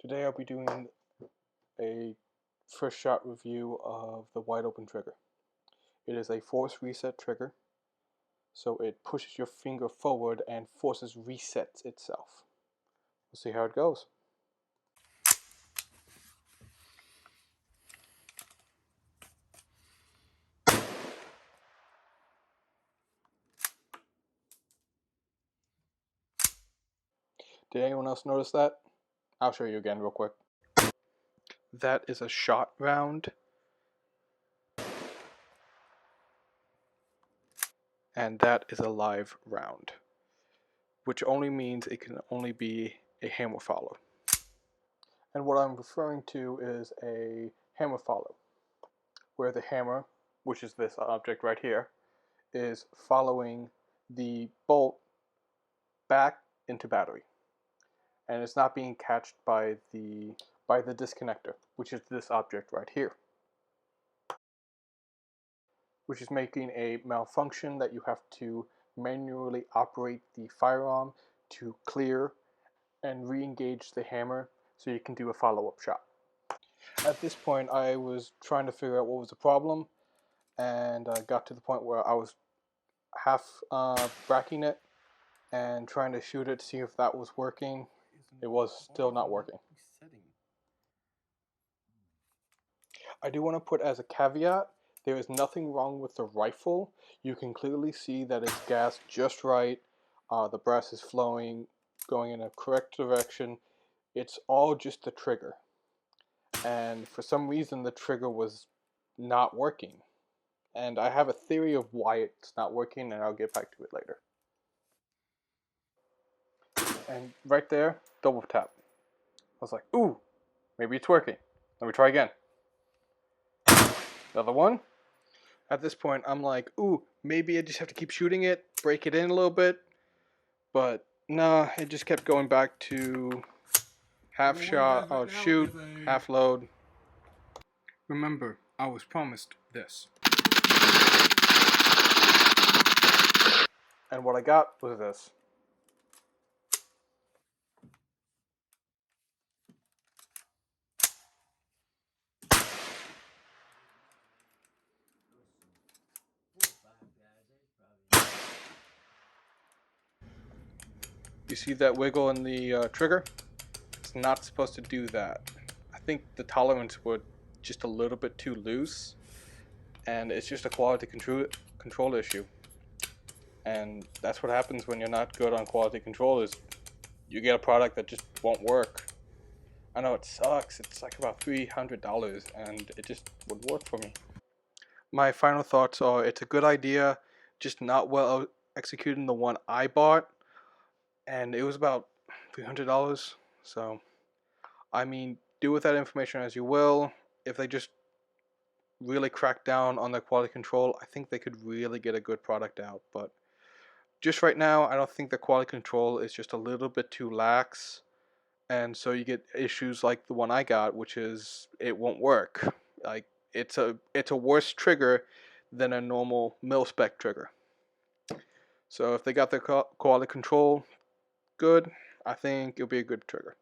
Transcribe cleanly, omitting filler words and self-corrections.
Today I'll be doing a first shot review of the wide open trigger. It is a force reset trigger, so it pushes your finger forward and forces resets itself. We'll see how it goes. Did anyone else notice that? I'll show you again real quick. That is a shot round, and that is a live round, which only means it can only be a hammer follow. And what I'm referring to is a hammer follow, where the hammer, which is this object right here, is following the bolt back into battery, and it's not being catched by the disconnector, which is this object right here, which is making a malfunction that you have to manually operate the firearm to clear and re-engage the hammer so you can do a follow-up shot. At this point, I was trying to figure out what was the problem, and got to the point where I was half bracking it and trying to shoot it to see if that was working. It was still not working. I do want to put as a caveat, there is nothing wrong with the rifle. You can clearly see that it's gassed just right. The brass is flowing, going in a correct direction. It's all just the trigger. And for some reason the trigger was not working. And I have a theory of why it's not working, and I'll get back to it later. And right there, double tap. I was like, ooh, maybe it's working. Let me try again. Another one. At this point, I'm like, ooh, maybe I just have to keep shooting it, break it in a little bit. But nah, it just kept going back to half shot, oh shoot, half load. Remember, I was promised this. And what I got was this. You see that wiggle in the trigger? It's not supposed to do that. I think the tolerance was just a little bit too loose, and it's just a quality control issue. And that's what happens when you're not good on quality control, is you get a product that just won't work. I know it sucks, it's like about $300, and it just wouldn't work for me. My final thoughts are, it's a good idea, just not well executed in the one I bought, and it was about $300. So, I mean, do with that information as you will. If they just really crack down on their quality control, I think they could really get a good product out. But just right now, I don't think the quality control is just a little bit too lax, and so you get issues like the one I got, which is it won't work. Like it's a worse trigger than a normal mil-spec trigger. So if they got their quality control good, I think it'll be a good trigger.